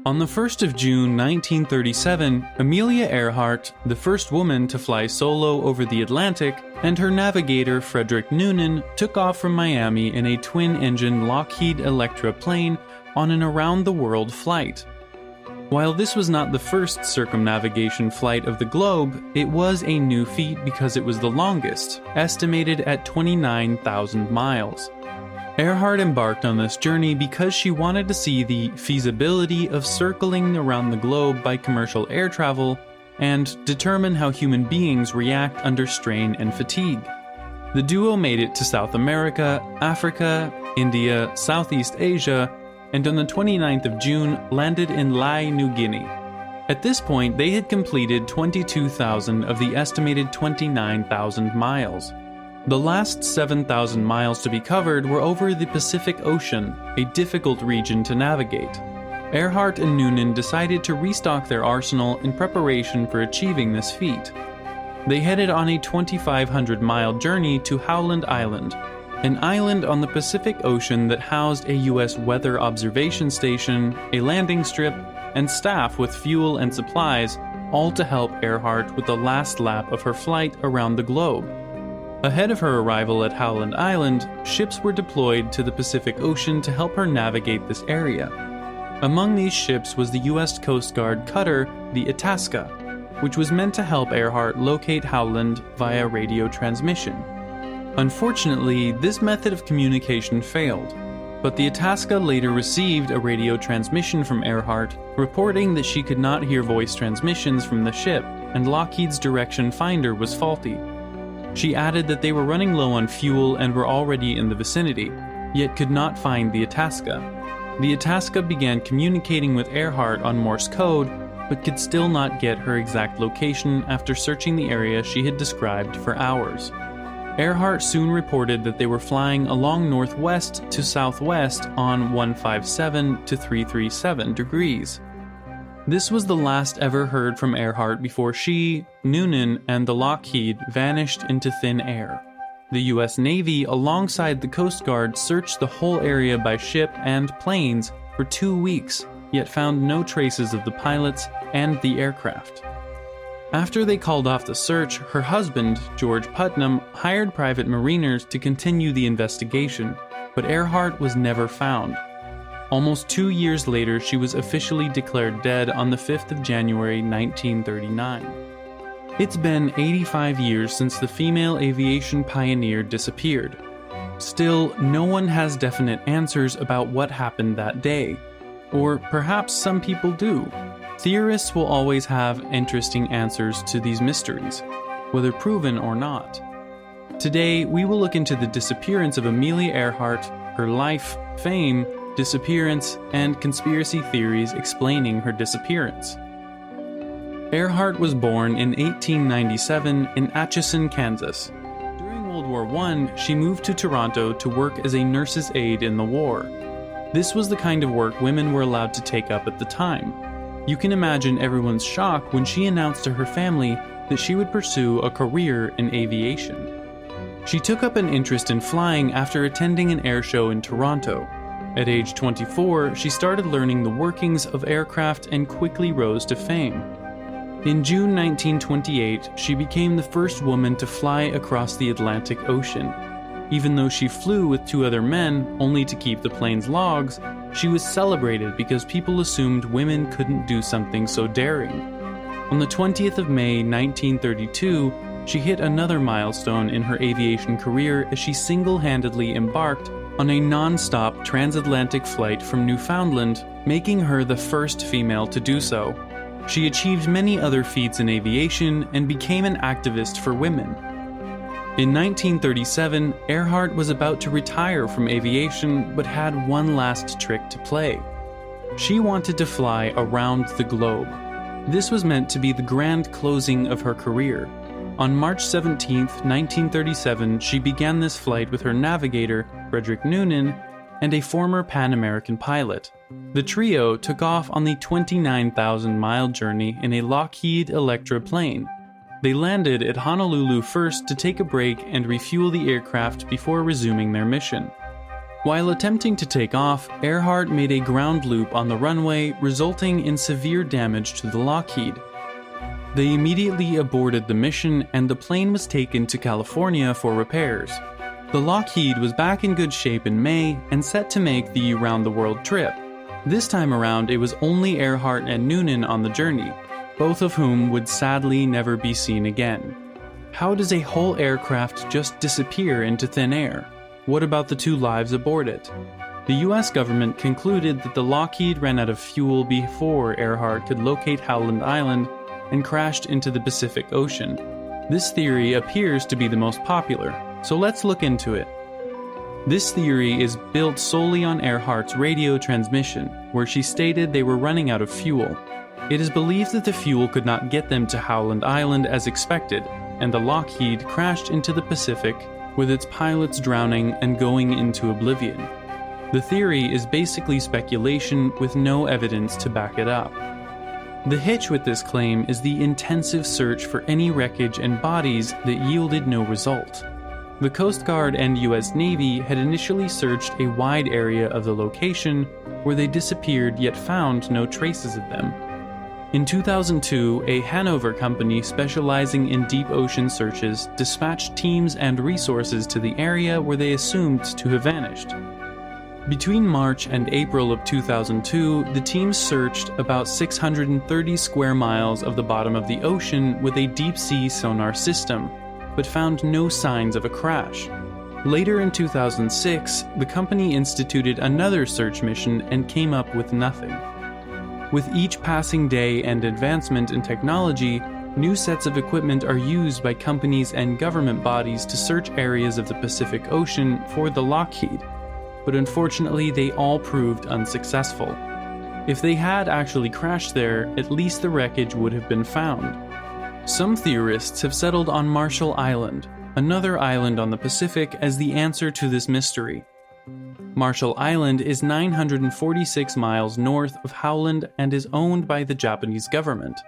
On the 1st of June 1937, Amelia Earhart, the first woman to fly solo over the Atlantic, and her navigator Frederick Noonan took off from Miami in a twin-engine Lockheed Electra plane on an around-the-world flight. While this was not the first circumnavigation flight of the globe, it was a new feat because it was the longest, estimated at 29,000 miles. Earhart embarked on this journey because she wanted to see the feasibility of circling around the globe by commercial air travel and determine how human beings react under strain and fatigue. The duo made it to South America, Africa, India, Southeast Asia, and on the 29th of June landed in Lae, New Guinea. At this point, they had completed 22,000 of the estimated 29,000 miles. The last 7,000 miles to be covered were over the Pacific Ocean, a difficult region to navigate. Earhart and Noonan decided to restock their arsenal in preparation for achieving this feat. They headed on a 2,500-mile journey to Howland Island, an island on the Pacific Ocean that housed a U.S. weather observation station, a landing strip, and staff with fuel and supplies, all to help Earhart with the last lap of her flight around the globe. Ahead of her arrival at Howland Island, ships were deployed to the Pacific Ocean to help her navigate this area. Among these ships was the U.S. Coast Guard cutter, the Itasca, which was meant to help Earhart locate Howland via radio transmission. Unfortunately, this method of communication failed, but the Itasca later received a radio transmission from Earhart, reporting that she could not hear voice transmissions from the ship, and Lockheed's direction finder was faulty. She added that they were running low on fuel and were already in the vicinity, yet could not find the Itasca. The Itasca began communicating with Earhart on Morse code, but could still not get her exact location after searching the area she had described for hours. Earhart soon reported that they were flying along northwest to southwest on 157 to 337 degrees. This was the last ever heard from Earhart before she, Noonan, and the Lockheed vanished into thin air. The U.S. Navy, alongside the Coast Guard, searched the whole area by ship and planes for 2 weeks, yet found no traces of the pilots and the aircraft. After they called off the search, her husband, George Putnam, hired private mariners to continue the investigation, but Earhart was never found. Almost 2 years later, she was officially declared dead on the 5th of January 1939. It's been 85 years since the female aviation pioneer disappeared. Still, no one has definite answers about what happened that day. Or perhaps some people do. Theorists will always have interesting answers to these mysteries, whether proven or not. Today, we will look into the disappearance of Amelia Earhart, her life, fame, disappearance, and conspiracy theories explaining her disappearance. Earhart was born in 1897 in Atchison, Kansas. During World War I, she moved to Toronto to work as a nurse's aide in the war. This was the kind of work women were allowed to take up at the time. You can imagine everyone's shock when she announced to her family that she would pursue a career in aviation. She took up an interest in flying after attending an air show in Toronto. At age 24, she started learning the workings of aircraft and quickly rose to fame. In June 1928, she became the first woman to fly across the Atlantic Ocean. Even though she flew with 2 other men, only to keep the plane's logs, she was celebrated because people assumed women couldn't do something so daring. On the 20th of May 1932, she hit another milestone in her aviation career as she single-handedly embarked on a non-stop transatlantic flight from Newfoundland, making her the first female to do so. She achieved many other feats in aviation and became an activist for women. In 1937, Earhart was about to retire from aviation but had one last trick to play. She wanted to fly around the globe. This was meant to be the grand closing of her career. On March 17, 1937, she began this flight with her navigator, Frederick Noonan, and a former Pan American pilot. The trio took off on the 29,000-mile journey in a Lockheed Electra plane. They landed at Honolulu first to take a break and refuel the aircraft before resuming their mission. While attempting to take off, Earhart made a ground loop on the runway, resulting in severe damage to the Lockheed. They immediately aborted the mission, and the plane was taken to California for repairs. The Lockheed was back in good shape in May and set to make the round-the-world trip. This time around, it was only Earhart and Noonan on the journey, both of whom would sadly never be seen again. How does a whole aircraft just disappear into thin air? What about the 2 lives aboard it? The US government concluded that the Lockheed ran out of fuel before Earhart could locate Howland Island and crashed into the Pacific Ocean. This theory appears to be the most popular, so let's look into it. This theory is built solely on Earhart's radio transmission, where she stated they were running out of fuel. It is believed that the fuel could not get them to Howland Island as expected, and the Lockheed crashed into the Pacific, with its pilots drowning and going into oblivion. The theory is basically speculation with no evidence to back it up. The hitch with this claim is the intensive search for any wreckage and bodies that yielded no result. The Coast Guard and US Navy had initially searched a wide area of the location where they disappeared yet found no traces of them. In 2002, a Hanover company specializing in deep ocean searches dispatched teams and resources to the area where they assumed to have vanished. Between March and April of 2002, the team searched about 630 square miles of the bottom of the ocean with a deep-sea sonar system, but found no signs of a crash. Later in 2006, the company instituted another search mission and came up with nothing. With each passing day and advancement in technology, new sets of equipment are used by companies and government bodies to search areas of the Pacific Ocean for the Lockheed, but unfortunately they all proved unsuccessful. If they had actually crashed there, at least the wreckage would have been found. Some theorists have settled on Marshall Island, another island on the Pacific, as the answer to this mystery. Marshall Island is 946 miles north of Howland and is owned by the Japanese government.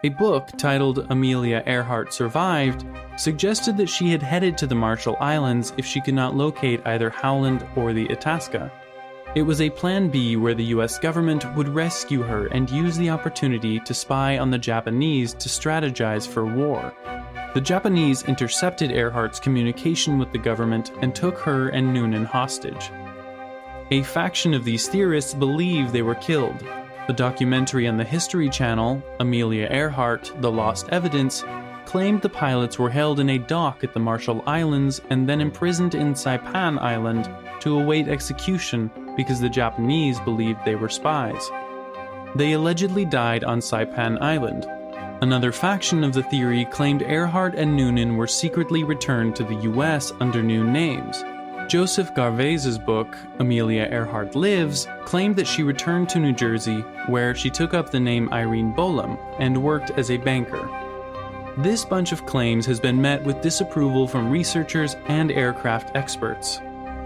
A book titled Amelia Earhart Survived suggested that she had headed to the Marshall Islands if she could not locate either Howland or the Itasca. It was a plan B where the US government would rescue her and use the opportunity to spy on the Japanese to strategize for war. The Japanese intercepted Earhart's communication with the government and took her and Noonan hostage. A faction of these theorists believe they were killed. The documentary on the History Channel, Amelia Earhart, The Lost Evidence, claimed the pilots were held in a dock at the Marshall Islands and then imprisoned in Saipan Island to await execution because the Japanese believed they were spies. They allegedly died on Saipan Island. Another faction of the theory claimed Earhart and Noonan were secretly returned to the US under new names. Joseph Garvase's book, Amelia Earhart Lives, claimed that she returned to New Jersey, where she took up the name Irene Bolam and worked as a banker. This bunch of claims has been met with disapproval from researchers and aircraft experts.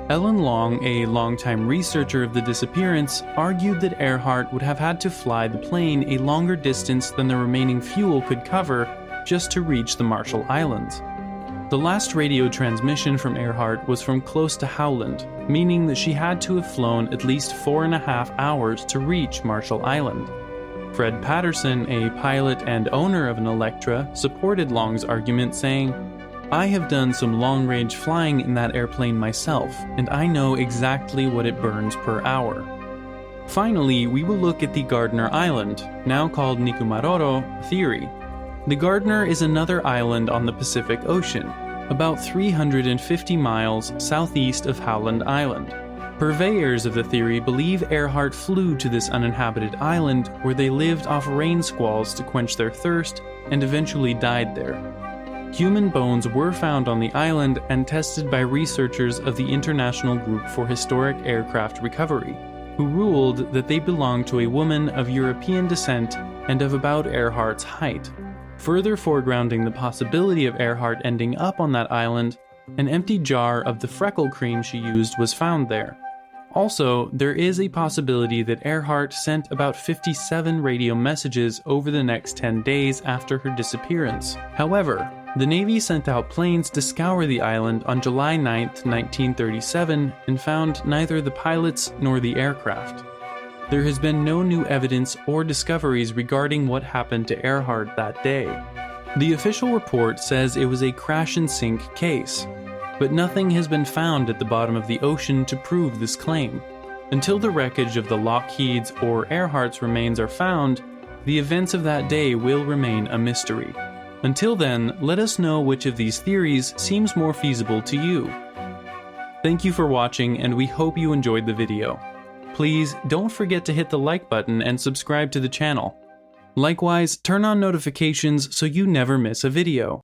Ellen Long, a longtime researcher of the disappearance, argued that Earhart would have had to fly the plane a longer distance than the remaining fuel could cover just to reach the Marshall Islands. The last radio transmission from Earhart was from close to Howland, meaning that she had to have flown at least 4.5 hours to reach Marshall Island. Fred Patterson, a pilot and owner of an Electra, supported Long's argument, saying, "I have done some long-range flying in that airplane myself, and I know exactly what it burns per hour." Finally, we will look at the Gardner Island, now called Nikumaroro, theory. The Gardner is another island on the Pacific Ocean, about 350 miles southeast of Howland Island. Purveyors of the theory believe Earhart flew to this uninhabited island where they lived off rain squalls to quench their thirst and eventually died there. Human bones were found on the island and tested by researchers of the International Group for Historic Aircraft Recovery, who ruled that they belonged to a woman of European descent and of about Earhart's height. Further foregrounding the possibility of Earhart ending up on that island, an empty jar of the freckle cream she used was found there. Also, there is a possibility that Earhart sent about 57 radio messages over the next 10 days after her disappearance. However, The Navy sent out planes to scour the island on July 9, 1937, and found neither the pilots nor the aircraft. There has been no new evidence or discoveries regarding what happened to Earhart that day. The official report says it was a crash and sink case, but nothing has been found at the bottom of the ocean to prove this claim. Until the wreckage of the Lockheed's or Earhart's remains are found, the events of that day will remain a mystery. Until then, let us know which of these theories seems more feasible to you. Thank you for watching, and we hope you enjoyed the video. Please don't forget to hit the like button and subscribe to the channel. Likewise, turn on notifications so you never miss a video.